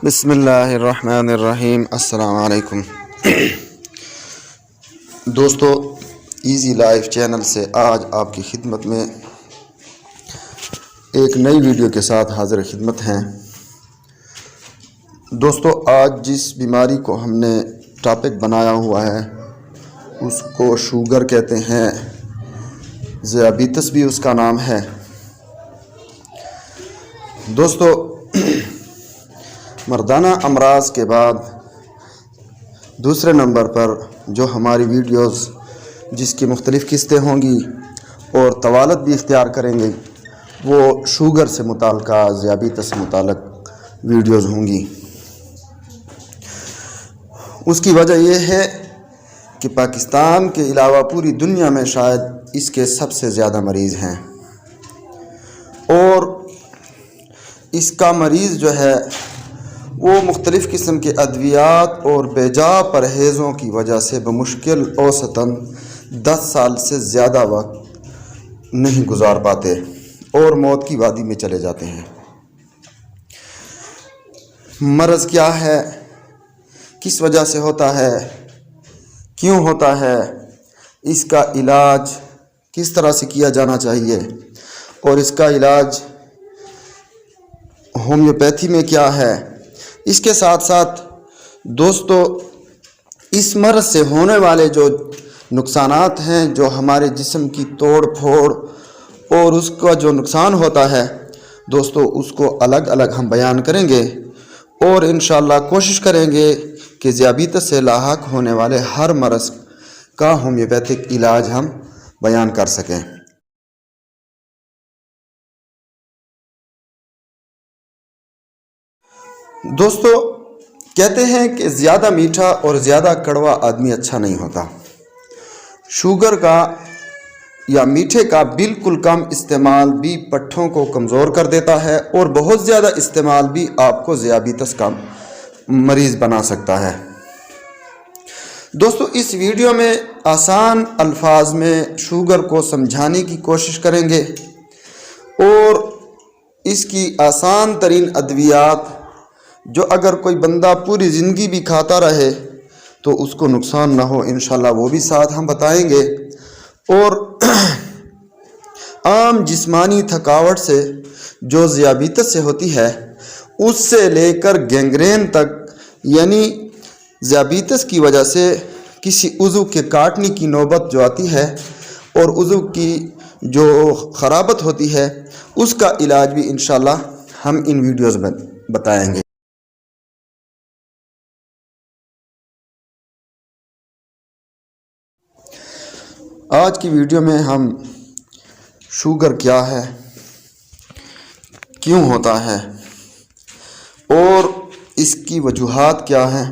بسم اللہ الرحمن الرحیم۔ السلام علیکم دوستو، ایزی لائف چینل سے آج آپ کی خدمت میں ایک نئی ویڈیو کے ساتھ حاضر خدمت ہیں۔ دوستو، آج جس بیماری کو ہم نے ٹاپک بنایا ہوا ہے اس کو شوگر کہتے ہیں، ذیابیطس بھی اس کا نام ہے۔ دوستو، مردانہ امراض کے بعد دوسرے نمبر پر جو ہماری ویڈیوز جس کی مختلف قسطیں ہوں گی اور طوالت بھی اختیار کریں گے، وہ شوگر سے متعلقہ، ذیابیطس سے متعلق ویڈیوز ہوں گی۔ اس کی وجہ یہ ہے کہ پاکستان کے علاوہ پوری دنیا میں شاید اس کے سب سے زیادہ مریض ہیں، اور اس کا مریض جو ہے وہ مختلف قسم کے ادویات اور بے جا پرہیزوں کی وجہ سے بمشکل اوسطاً 10 سال سے زیادہ وقت نہیں گزار پاتے اور موت کی وادی میں چلے جاتے ہیں۔ مرض کیا ہے، کس وجہ سے ہوتا ہے، کیوں ہوتا ہے، اس کا علاج کس طرح سے کیا جانا چاہیے، اور اس کا علاج ہومیوپیتھی میں کیا ہے۔ اس کے ساتھ ساتھ دوستو، اس مرض سے ہونے والے جو نقصانات ہیں، جو ہمارے جسم کی توڑ پھوڑ اور اس کا جو نقصان ہوتا ہے دوستو، اس کو الگ الگ ہم بیان کریں گے، اور انشاءاللہ کوشش کریں گے کہ ذیابیطس سے لاحق ہونے والے ہر مرض کا ہومیوپیتھک علاج ہم بیان کر سکیں۔ دوستو، کہتے ہیں کہ زیادہ میٹھا اور زیادہ کڑوا آدمی اچھا نہیں ہوتا۔ شوگر کا یا میٹھے کا بالکل کم استعمال بھی پٹھوں کو کمزور کر دیتا ہے، اور بہت زیادہ استعمال بھی آپ کو ذیابیطس کا مریض بنا سکتا ہے۔ دوستو، اس ویڈیو میں آسان الفاظ میں شوگر کو سمجھانے کی کوشش کریں گے، اور اس کی آسان ترین ادویات جو اگر کوئی بندہ پوری زندگی بھی کھاتا رہے تو اس کو نقصان نہ ہو، انشاءاللہ وہ بھی ساتھ ہم بتائیں گے۔ اور عام جسمانی تھکاوٹ سے جو ذیابیطس سے ہوتی ہے، اس سے لے کر گینگرین تک، یعنی ذیابیطس کی وجہ سے کسی عضو کے کاٹنے کی نوبت جو آتی ہے اور عضو کی جو خرابت ہوتی ہے، اس کا علاج بھی انشاءاللہ ہم ان ویڈیوز میں بتائیں گے۔ آج کی ویڈیو میں ہم شوگر کیا ہے، کیوں ہوتا ہے، اور اس کی وجوہات کیا ہیں،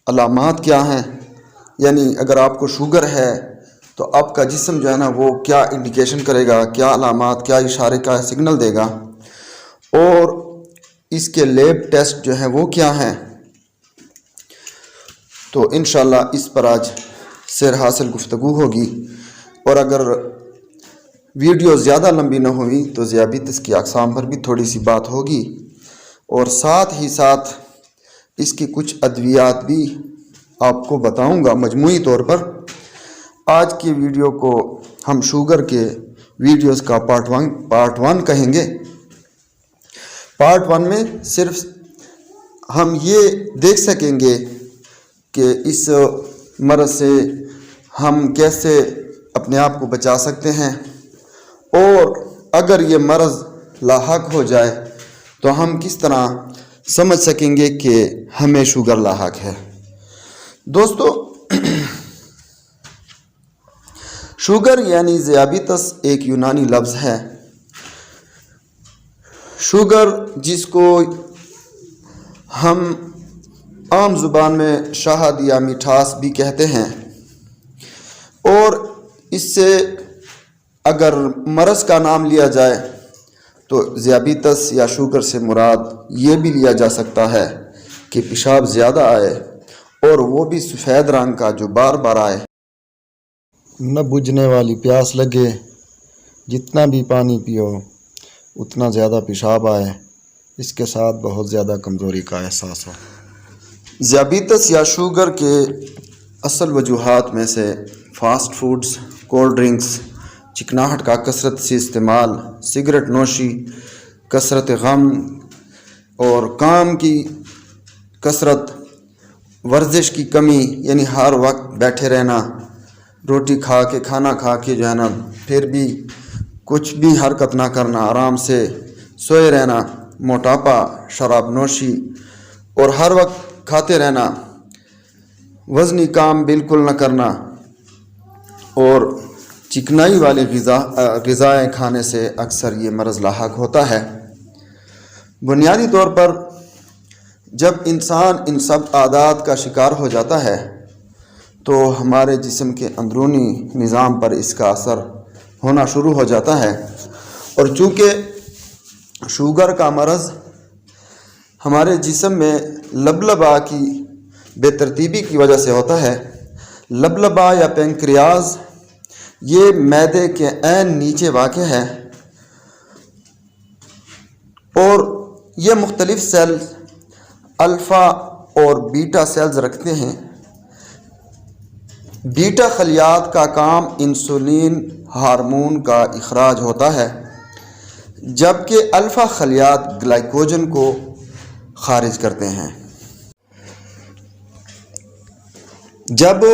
علامات کیا ہیں، یعنی اگر آپ کو شوگر ہے تو آپ کا جسم جو ہے نا وہ کیا انڈیکیشن کرے گا، کیا علامات، کیا اشارے کا سگنل دے گا، اور اس کے لیب ٹیسٹ جو ہیں وہ کیا ہیں۔ تو انشاءاللہ اس پر آج سیر حاصل گفتگو ہوگی، اور اگر ویڈیو زیادہ لمبی نہ ہوئی تو ذیابیطس کی اقسام پر بھی تھوڑی سی بات ہوگی، اور ساتھ ہی ساتھ اس کی کچھ ادویات بھی آپ کو بتاؤں گا مجموعی طور پر۔ آج کی ویڈیو کو ہم شوگر کے ویڈیوز کا پارٹ 1 کہیں گے۔ پارٹ 1 میں صرف ہم یہ دیکھ سکیں گے کہ اس مرض سے ہم کیسے اپنے آپ کو بچا سکتے ہیں، اور اگر یہ مرض لاحق ہو جائے تو ہم کس طرح سمجھ سکیں گے کہ ہمیں شوگر لاحق ہے۔ دوستو، شوگر یعنی ذیابیطس ایک یونانی لفظ ہے۔ شوگر، جس کو ہم عام زبان میں شہد یا مٹھاس بھی کہتے ہیں، اور اس سے اگر مرض کا نام لیا جائے تو ذیابیطس یا شوگر سے مراد یہ بھی لیا جا سکتا ہے کہ پیشاب زیادہ آئے، اور وہ بھی سفید رنگ کا جو بار بار آئے، نہ بجھنے والی پیاس لگے، جتنا بھی پانی پیو اتنا زیادہ پیشاب آئے، اس کے ساتھ بہت زیادہ کمزوری کا احساس ہو۔ ذیابیطس یا شوگر کے اصل وجوہات میں سے فاسٹ فوڈز، کولڈ ڈرنکس، چکناہٹ کا کثرت سے استعمال، سگریٹ نوشی، کثرت غم اور کام کی کثرت، ورزش کی کمی یعنی ہر وقت بیٹھے رہنا، روٹی کھا کے کھانا کھا کے جو ہے نا پھر بھی کچھ بھی حرکت نہ کرنا، آرام سے سوئے رہنا، موٹاپا، شراب نوشی اور ہر وقت کھاتے رہنا، وزنی کام بالکل نہ کرنا اور چکنائی والی غذائیں کھانے سے اکثر یہ مرض لاحق ہوتا ہے۔ بنیادی طور پر جب انسان ان سب عادات کا شکار ہو جاتا ہے تو ہمارے جسم کے اندرونی نظام پر اس کا اثر ہونا شروع ہو جاتا ہے، اور چونکہ شوگر کا مرض ہمارے جسم میں لبلبا کی بے ترتیبی کی وجہ سے ہوتا ہے۔ لبلبا یا پینکریاز یہ معدے کے عین نیچے واقع ہے اور یہ مختلف سیل الفا اور بیٹا سیلز رکھتے ہیں۔ بیٹا خلیات کا کام انسولین ہارمون کا اخراج ہوتا ہے، جبکہ الفا خلیات گلائکوجن کو خارج کرتے ہیں۔ جب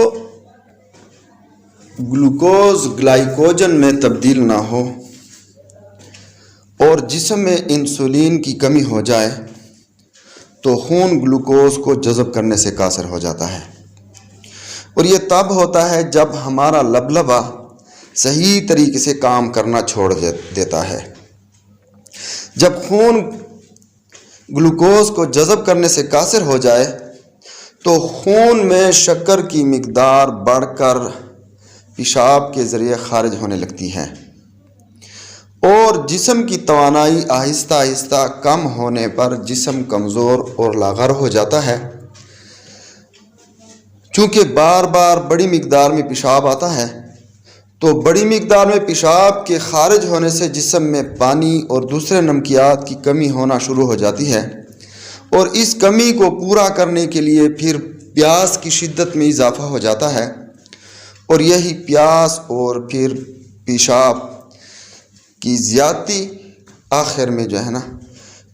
گلوکوز گلائکوجن میں تبدیل نہ ہو اور جسم میں انسولین کی کمی ہو جائے تو خون گلوکوز کو جذب کرنے سے قاصر ہو جاتا ہے، اور یہ تب ہوتا ہے جب ہمارا لبلبا صحیح طریقے سے کام کرنا چھوڑ دیتا ہے۔ جب خون گلوکوز کو جذب کرنے سے قاصر ہو جائے تو خون میں شکر کی مقدار بڑھ کر پیشاب کے ذریعے خارج ہونے لگتی ہے اور جسم کی توانائی آہستہ آہستہ کم ہونے پر جسم کمزور اور لاغر ہو جاتا ہے۔ چونکہ بار بار بڑی مقدار میں پیشاب آتا ہے تو بڑی مقدار میں پیشاب کے خارج ہونے سے جسم میں پانی اور دوسرے نمکیات کی کمی ہونا شروع ہو جاتی ہے، اور اس کمی کو پورا کرنے کے لیے پھر پیاس کی شدت میں اضافہ ہو جاتا ہے، اور یہی پیاس اور پھر پیشاب کی زیادتی آخر میں جو ہے نا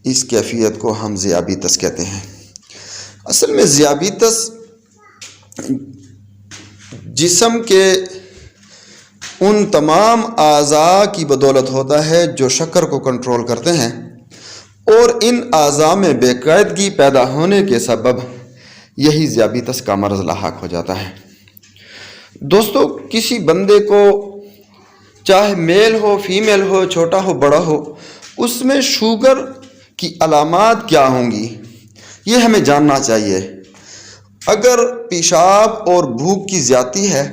اس کیفیت کو ہم ذیابیطس کہتے ہیں۔ اصل میں ذیابیطس جسم کے ان تمام اعضاء کی بدولت ہوتا ہے جو شکر کو کنٹرول کرتے ہیں، اور ان اعضاء میں بے قاعدگی پیدا ہونے کے سبب یہی ذیابیطس کا مرض لاحق ہو جاتا ہے۔ دوستو، کسی بندے کو چاہے میل ہو فیمیل ہو، چھوٹا ہو بڑا ہو، اس میں شوگر کی علامات کیا ہوں گی یہ ہمیں جاننا چاہیے۔ اگر پیشاب اور بھوک کی زیادتی ہے،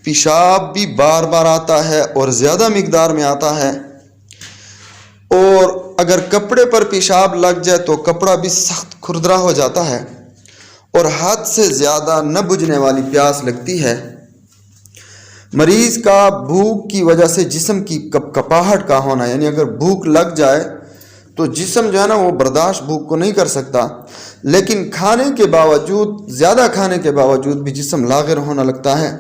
پیشاب بھی بار بار آتا ہے اور زیادہ مقدار میں آتا ہے، اور اگر کپڑے پر پیشاب لگ جائے تو کپڑا بھی سخت کھردرا ہو جاتا ہے، اور حد سے زیادہ نہ بجھنے والی پیاس لگتی ہے، مریض کا بھوک کی وجہ سے جسم کی کپاہٹ کا ہونا، یعنی اگر بھوک لگ جائے تو جسم جو ہے نا وہ برداشت بھوک کو نہیں کر سکتا، لیکن کھانے کے باوجود، زیادہ کھانے کے باوجود بھی جسم لاغر ہونا لگتا ہے،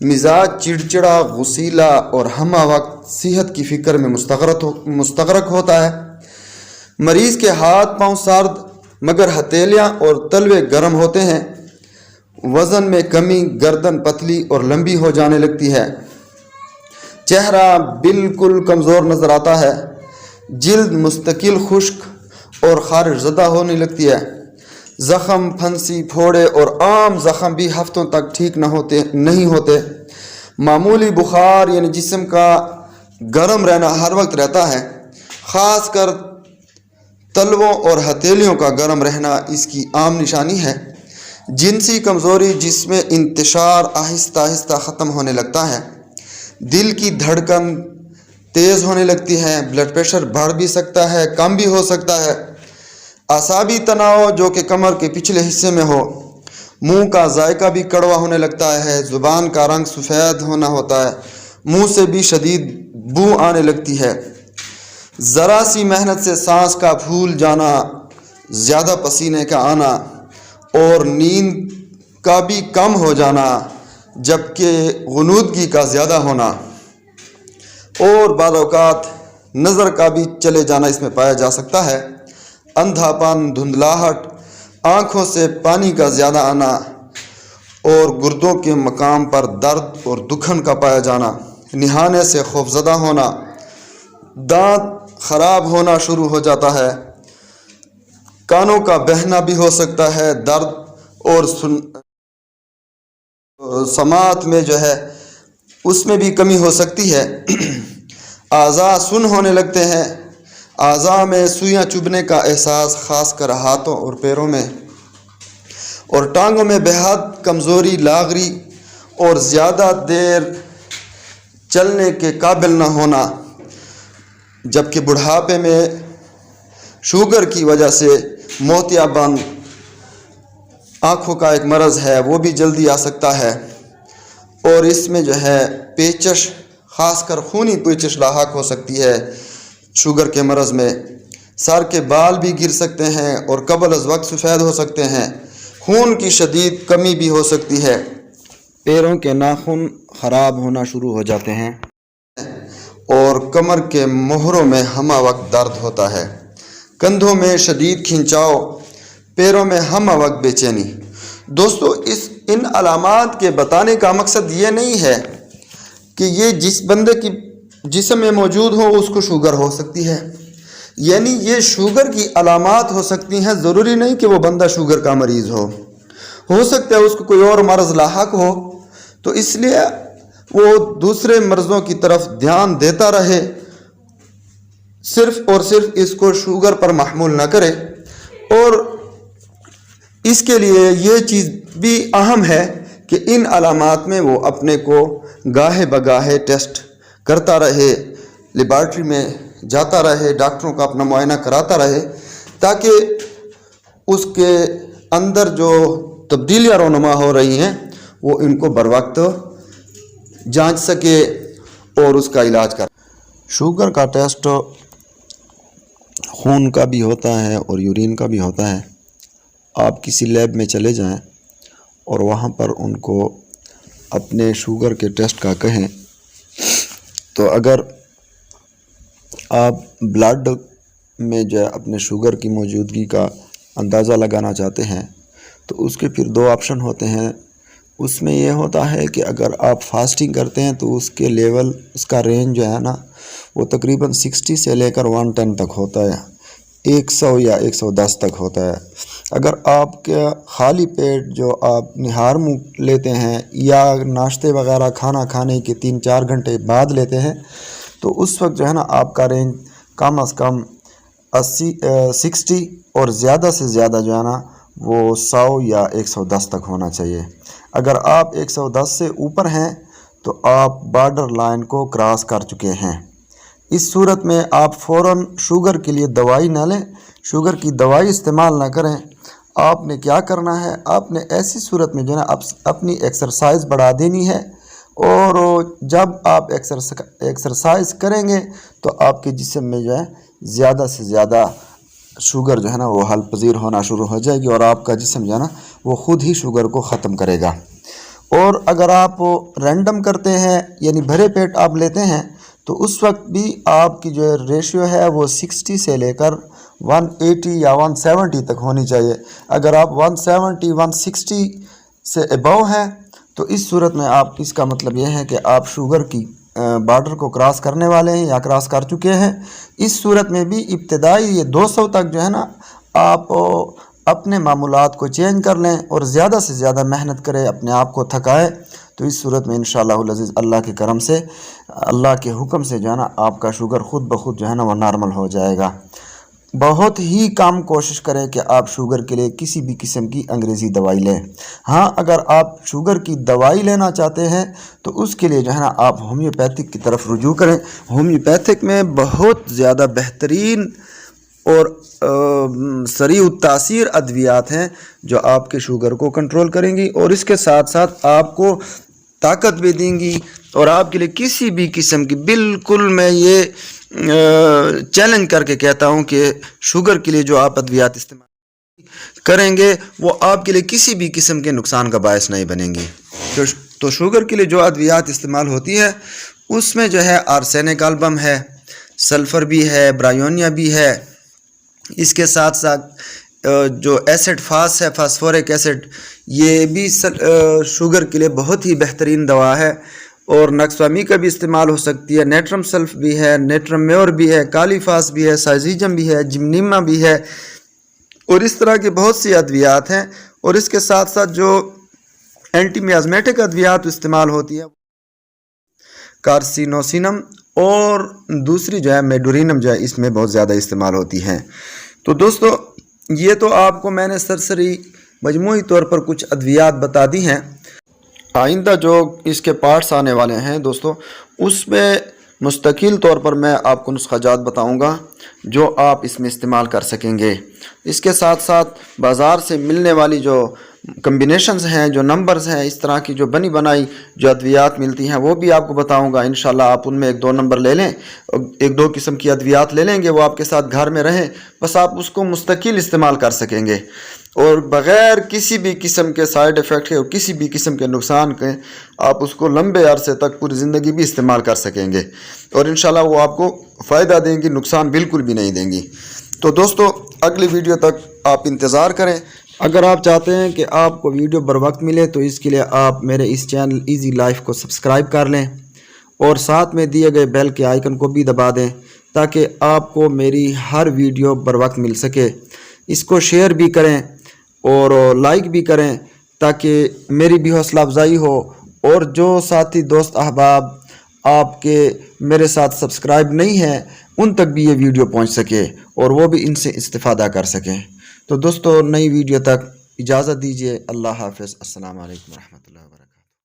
مزاج چڑچڑا، غصیلا اور ہمہ وقت صحت کی فکر میں مستغرق ہوتا ہے، مریض کے ہاتھ پاؤں سرد مگر ہتھیلیاں اور تلوے گرم ہوتے ہیں، وزن میں کمی، گردن پتلی اور لمبی ہو جانے لگتی ہے، چہرہ بالکل کمزور نظر آتا ہے، جلد مستقل خشک اور خارش زدہ ہونے لگتی ہے، زخم، پھنسی، پھوڑے اور عام زخم بھی ہفتوں تک ٹھیک نہیں ہوتے، معمولی بخار یعنی جسم کا گرم رہنا ہر وقت رہتا ہے، خاص کر تلووں اور ہتھیلیوں کا گرم رہنا اس کی عام نشانی ہے، جنسی کمزوری جس میں انتشار آہستہ آہستہ ختم ہونے لگتا ہے، دل کی دھڑکن تیز ہونے لگتی ہے، بلڈ پریشر بڑھ بھی سکتا ہے، کم بھی ہو سکتا ہے، اعصابی تناؤ جو کہ کمر کے پچھلے حصے میں ہو، منہ کا ذائقہ بھی کڑوا ہونے لگتا ہے، زبان کا رنگ سفید ہونا ہوتا ہے، منہ سے بھی شدید بو آنے لگتی ہے، ذرا سی محنت سے سانس کا پھول جانا، زیادہ پسینے کا آنا اور نیند کا بھی کم ہو جانا، جبکہ غنودگی کا زیادہ ہونا اور بعض اوقات نظر کا بھی چلے جانا اس میں پایا جا سکتا ہے۔ اندھا پن، دھندلاہٹ، آنکھوں سے پانی کا زیادہ آنا اور گردوں کے مقام پر درد اور دکھن کا پایا جانا، نہانے سے خوفزدہ ہونا، دانت خراب ہونا شروع ہو جاتا ہے، کانوں کا بہنا بھی ہو سکتا ہے، درد اور سماعت میں جو ہے اس میں بھی کمی ہو سکتی ہے، اعضاء سن ہونے لگتے ہیں، اعضاء میں سوئیاں چبھنے کا احساس خاص کر ہاتھوں اور پیروں میں اور ٹانگوں میں بےحد کمزوری، لاغری اور زیادہ دیر چلنے کے قابل نہ ہونا، جبکہ بڑھاپے میں شوگر کی وجہ سے موتیابند آنکھوں کا ایک مرض ہے، وہ بھی جلدی آ سکتا ہے اور اس میں جو ہے پیچش، خاص کر خونی پیچش لاحق ہو سکتی ہے۔ شوگر کے مرض میں سر کے بال بھی گر سکتے ہیں اور قبل از وقت سفید ہو سکتے ہیں، خون کی شدید کمی بھی ہو سکتی ہے، پیروں کے ناخن خراب ہونا شروع ہو جاتے ہیں اور کمر کے موہروں میں ہمہ وقت درد ہوتا ہے، کندھوں میں شدید کھنچاؤ، پیروں میں ہمہ وقت بے چینی۔ دوستو، ان علامات کے بتانے کا مقصد یہ نہیں ہے کہ یہ جس بندے کی جسم میں موجود ہو اس کو شوگر ہو سکتی ہے، یعنی یہ شوگر کی علامات ہو سکتی ہیں، ضروری نہیں کہ وہ بندہ شوگر کا مریض ہو سکتا ہے اس کو کوئی اور مرض لاحق ہو، تو اس لیے وہ دوسرے مرضوں کی طرف دھیان دیتا رہے، صرف اور صرف اس کو شوگر پر محمول نہ کرے۔ اور اس کے لیے یہ چیز بھی اہم ہے کہ ان علامات میں وہ اپنے کو گاہے بگاہے ٹیسٹ کرتا رہے، لیبارٹری میں جاتا رہے، ڈاکٹروں کا اپنا معائنہ کراتا رہے، تاکہ اس کے اندر جو تبدیلیاں رونما ہو رہی ہیں وہ ان کو بر وقت جانچ سکے اور اس کا علاج کر۔ شوگر کا ٹیسٹ خون کا بھی ہوتا ہے اور یورین کا بھی ہوتا ہے۔ آپ کسی لیب میں چلے جائیں اور وہاں پر ان کو اپنے شوگر کے ٹیسٹ کا کہیں، تو اگر آپ بلڈ میں جو ہے اپنے شوگر کی موجودگی کا اندازہ لگانا چاہتے ہیں تو اس کے پھر دو آپشن ہوتے ہیں۔ اس میں یہ ہوتا ہے کہ اگر آپ فاسٹنگ کرتے ہیں تو اس کے لیول، اس کا رینج جو ہے نا وہ تقریباً 60 سے لے کر 110 تک ہوتا ہے، 100 یا 110 تک ہوتا ہے۔ اگر آپ کے خالی پیٹ جو آپ نہار منہ لیتے ہیں یا ناشتے وغیرہ کھانا کھانے کے 3-4 گھنٹے بعد لیتے ہیں تو اس وقت جو ہے نا آپ کا رینج کم از کم 60 اور زیادہ سے زیادہ جو ہے نا وہ 100 یا 110 تک ہونا چاہیے۔ اگر آپ 110 سے اوپر ہیں تو آپ بارڈر لائن کو کراس کر چکے ہیں۔ اس صورت میں آپ فوراً شوگر کے لیے دوائی نہ لیں، شوگر کی دوائی استعمال نہ کریں۔ آپ نے کیا کرنا ہے، آپ نے ایسی صورت میں جو ہے نا اپنی ایکسرسائز بڑھا دینی ہے، اور جب آپ ایکسرسائز کریں گے تو آپ کے جسم میں جو ہے زیادہ سے زیادہ شوگر جو ہے نا وہ حل پذیر ہونا شروع ہو جائے گی اور آپ کا جسم جو ہے نا وہ خود ہی شوگر کو ختم کرے گا۔ اور اگر آپ رینڈم کرتے ہیں یعنی بھرے پیٹ آپ لیتے ہیں تو اس وقت بھی آپ کی جو ریشیو ہے وہ 60 سے لے کر 180 یا 170 تک ہونی چاہیے۔ اگر آپ 170 160 سے ابو ہیں تو اس صورت میں آپ، اس کا مطلب یہ ہے کہ آپ شوگر کی بارڈر کو کراس کرنے والے ہیں یا کراس کر چکے ہیں۔ اس صورت میں بھی ابتدائی یہ 200 تک جو ہے نا آپ اپنے معمولات کو چینج کر لیں اور زیادہ سے زیادہ محنت کریں، اپنے آپ کو تھکائیں، تو اس صورت میں انشاءاللہ العزیز اللہ کے کرم سے، اللہ کے حکم سے جو ہے نا آپ کا شوگر خود بخود جو ہے نا وہ نارمل ہو جائے گا۔ بہت ہی کم کوشش کریں کہ آپ شوگر کے لیے کسی بھی قسم کی انگریزی دوائی لیں۔ ہاں، اگر آپ شوگر کی دوائی لینا چاہتے ہیں تو اس کے لیے جو ہے نا آپ ہومیوپیتھک کی طرف رجوع کریں۔ ہومیوپیتھک میں بہت زیادہ بہترین اور سریع التاثیر ادویات ہیں جو آپ کے شوگر کو کنٹرول کریں گی اور اس کے ساتھ ساتھ آپ کو طاقت بھی دیں گی، اور آپ کے لیے کسی بھی قسم کی، بالکل میں یہ چیلنج کر کے کہتا ہوں کہ شوگر کے لیے جو آپ ادویات استعمال کریں گے وہ آپ کے لیے کسی بھی قسم کے نقصان کا باعث نہیں بنیں گی. تو شوگر کے لیے جو ادویات استعمال ہوتی ہے اس میں جو ہے آرسینک البم ہے، سلفر بھی ہے، برایونیا بھی ہے. اس کے ساتھ ساتھ جو ایسڈ فاس ہے، فاسفورک ایسڈ، یہ بھی شوگر کے لیے بہت ہی بہترین دوا ہے. اور نکسوامی کا بھی استعمال ہو سکتی ہے، نیٹرم سلف بھی ہے، نیٹرم میور بھی ہے، کالی فاس بھی ہے، سائزیجم بھی ہے، جمنیما بھی ہے، اور اس طرح کے بہت سی ادویات ہیں. اور اس کے ساتھ ساتھ جو اینٹی میازمیٹک ادویات استعمال ہوتی ہے، کارسینوسینم اور دوسری جو ہے میڈورینم جو ہے اس میں بہت زیادہ استعمال ہوتی ہیں. تو دوستو یہ تو آپ کو میں نے سرسری مجموعی طور پر کچھ ادویات بتا دی ہیں. آئندہ جو اس کے پارٹس آنے والے ہیں دوستو، اس میں مستقل طور پر میں آپ کو نسخہ جات بتاؤں گا جو آپ اس میں استعمال کر سکیں گے. اس کے ساتھ ساتھ بازار سے ملنے والی جو کمبینیشنز ہیں، جو نمبرز ہیں، اس طرح کی جو بنی بنائی جو ادویات ملتی ہیں وہ بھی آپ کو بتاؤں گا. انشاءاللہ آپ ان میں 1-2 نمبر لے لیں، 1-2 قسم کی ادویات لے لیں گے، وہ آپ کے ساتھ گھر میں رہیں، بس آپ اس کو مستقل استعمال کر سکیں گے اور بغیر کسی بھی قسم کے سائیڈ ایفیکٹ کے اور کسی بھی قسم کے نقصان کے آپ اس کو لمبے عرصے تک پوری زندگی بھی استعمال کر سکیں گے. اور انشاءاللہ وہ آپ کو فائدہ دیں گی، نقصان بالکل بھی نہیں دیں گی. تو دوستو اگلی ویڈیو تک آپ انتظار کریں. اگر آپ چاہتے ہیں کہ آپ کو ویڈیو بر وقت ملے تو اس کے لیے آپ میرے اس چینل ایزی لائف کو سبسکرائب کر لیں اور ساتھ میں دیے گئے بیل کے آئیکن کو بھی دبا دیں تاکہ آپ کو میری ہر ویڈیو بر وقت مل سکے. اس کو شیئر بھی کریں اور لائک بھی کریں تاکہ میری بھی حوصلہ افزائی ہو، اور جو ساتھی دوست احباب آپ کے میرے ساتھ سبسکرائب نہیں ہیں ان تک بھی یہ ویڈیو پہنچ سکے اور وہ بھی ان سے استفادہ کر سکیں. تو دوستو نئی ویڈیو تک اجازت دیجیے. اللہ حافظ. السلام علیکم ورحمۃ اللہ وبرکاتہ.